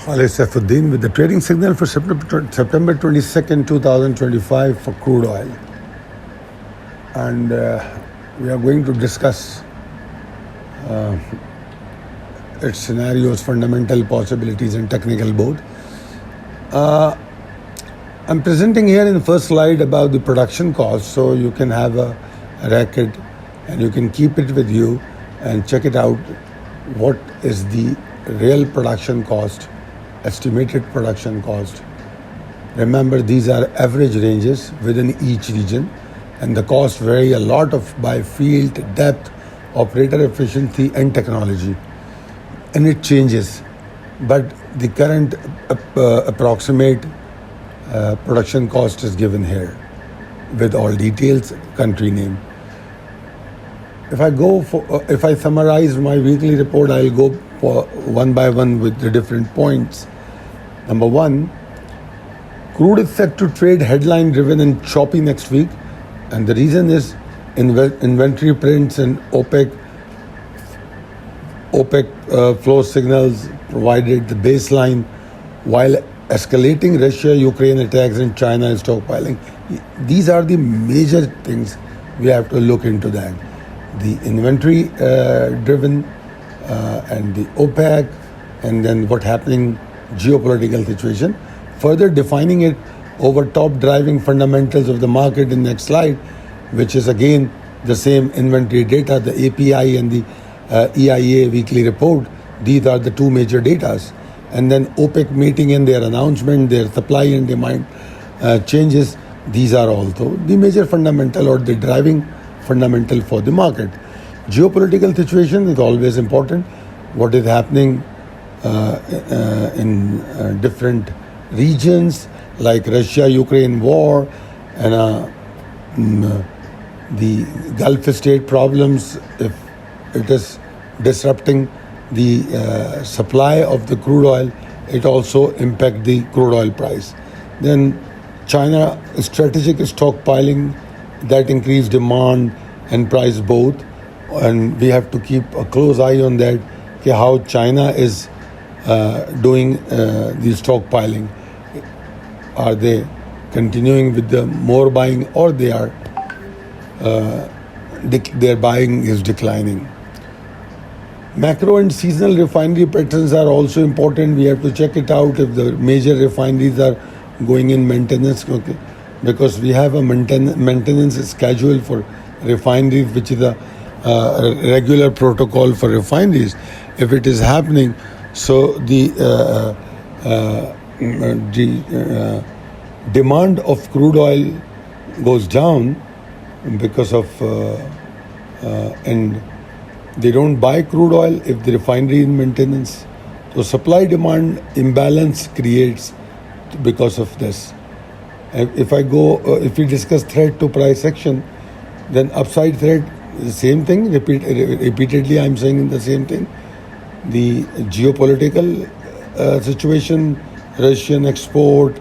Ali Saifuddin with the trading signal for September 22nd, 2025 for crude oil. And we are going to discuss its scenarios, fundamental possibilities and technical both. I'm presenting here in the first slide about the production cost, so you can have a record and you can keep it with you and check it out. What is the real production cost, estimated production cost? Remember, these are average ranges within each region, and the costs vary a lot by field, depth, operator efficiency and technology, and it changes. But the current approximate production cost is given here with all details, country name. If I summarize my weekly report, I'll go for one by one with the different points. Number one, crude is set to trade headline driven and choppy next week, and the reason is inventory prints and OPEC flow signals provided the baseline, while escalating Russia-Ukraine attacks and China stockpiling. These are the major things we have to look into that. The inventory driven and the OPEC, and then what happening geopolitical situation, further defining it over top driving fundamentals of the market in next slide, which is again the same inventory data, the API and the EIA weekly report. These are the two major datas. And then OPEC meeting and their announcement, their supply and demand changes. These are also the major fundamental or the driving fundamental for the market. Geopolitical situation is always important. What is happening in different regions like Russia-Ukraine war and the Gulf state problems, if it is disrupting the supply of the crude oil, it also impacts the crude oil price. Then China strategic stockpiling, that increase demand and price both, and we have to keep a close eye on that, how China is doing the stockpiling. Are they continuing with the more buying, or their buying is declining? Macro and seasonal refinery patterns are also important. We have to check it out if the major refineries are going in maintenance, okay, because we have a maintenance schedule for refineries, which is a regular protocol for refineries. If it is happening, so the demand of crude oil goes down because of and they don't buy crude oil if the refinery is in maintenance. So supply demand imbalance creates because of this. If we discuss threat to price action, then upside threat, the same thing. Repeatedly, I'm saying the same thing. The geopolitical situation, Russian export,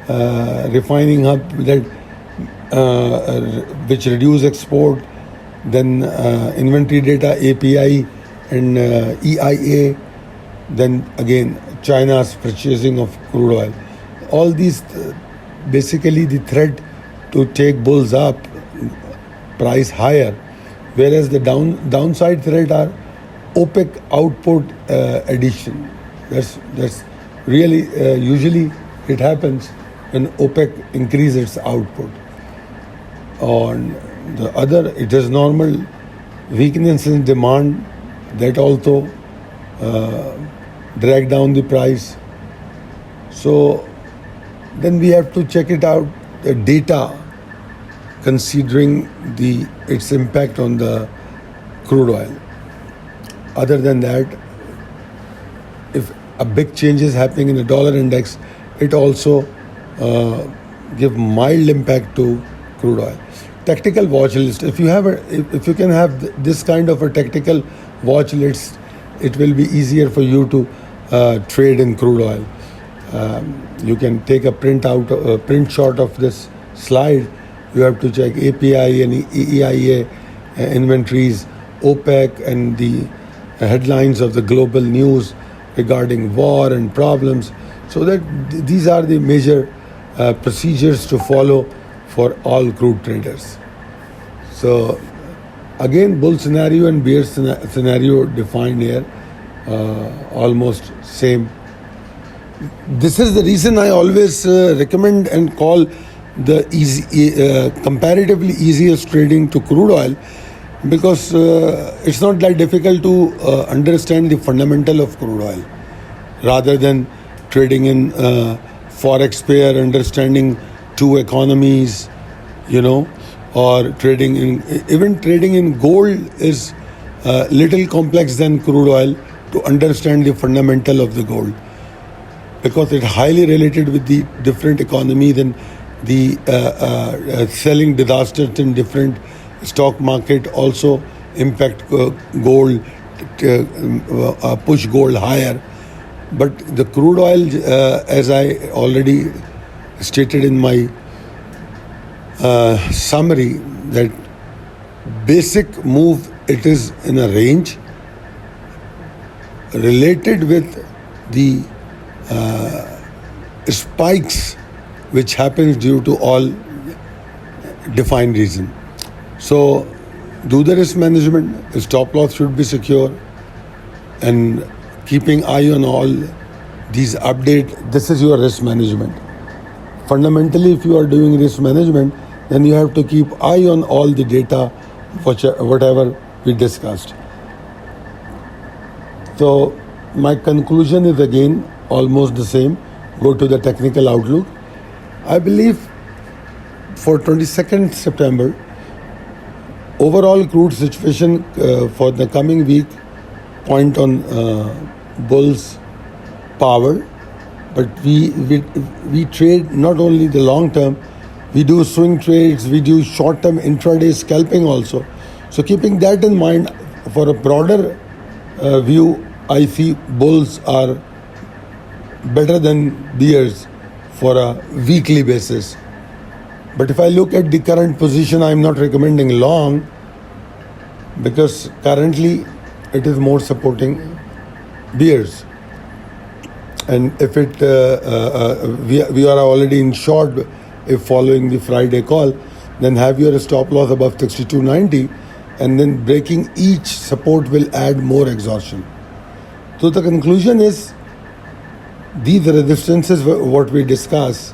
refining hub that which reduce export, then inventory data, API and EIA, then again China's purchasing of crude oil. All these basically the threat to take bulls up, price higher, whereas the downside threat are OPEC output addition. That's really usually it happens when OPEC increases its output. On the other, it is normal weakness in demand that also drag down the price. So then we have to check it out, the data, considering its impact on the crude oil. Other than that, if a big change is happening in the dollar index, it also give mild impact to crude oil. Tactical watch list. If you can have this kind of a tactical watch list, it will be easier for you to trade in crude oil. You can take a print shot of this slide. You have to check API and EIA inventories, OPEC and the headlines of the global news, regarding war and problems. So that these are the major procedures to follow for all crude traders. So again, bull scenario and bear scenario defined here, almost same. This is the reason I always recommend and call the comparatively easiest trading to crude oil, because it's not that difficult to understand the fundamental of crude oil, rather than trading in Forex pair, understanding two economies, or trading in gold is little complex than crude oil to understand the fundamental of the gold, because it's highly related with the different economy, then the selling disasters in different stock market also impact gold, push gold higher. But the crude oil, as I already stated in my summary, that basic move, it is in a range related with the spikes which happens due to all defined reason. So do the risk management. Stop loss should be secure, and keeping eye on all these updates. This is your risk management. Fundamentally, if you are doing risk management, then you have to keep eye on all the data, whatever we discussed. So my conclusion is again almost the same. Go to the technical outlook. I believe for 22nd September, overall crude situation for the coming week point on bulls power, but we trade not only the long term, we do swing trades, we do short term intraday scalping also. So keeping that in mind, for a broader view, I see bulls are better than bears for a weekly basis. But if I look at the current position, I'm not recommending long, because currently it is more supporting bears. And if it we are already in short, if following the Friday call, then have your stop loss above 62.90, and then breaking each support will add more exhaustion. So the conclusion is, these resistances, what we discuss,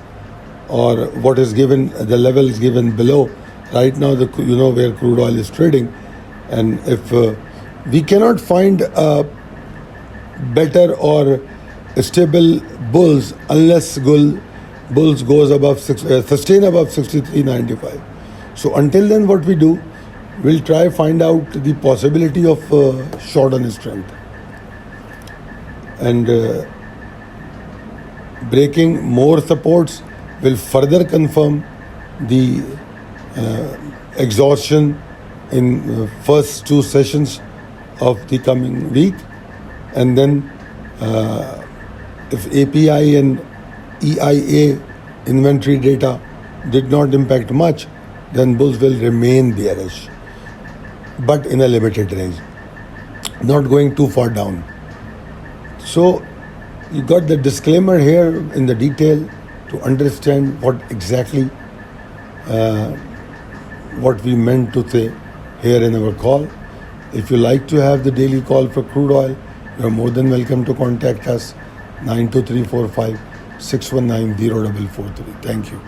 or what is given, the level is given below. Right now, where crude oil is trading, and if we cannot find a better or stable bulls unless bulls goes above sustain above 63.95. So until then, what we do, we'll try find out the possibility of short on strength, and breaking more supports will further confirm the exhaustion in first two sessions of the coming week. And then if API and EIA inventory data did not impact much, then bulls will remain bearish, but in a limited range, not going too far down. So you got the disclaimer here in the detail to understand what exactly what we meant to say here in our call. If you like to have the daily call for crude oil, you are more than welcome to contact us, 92345 619 0443. Thank you.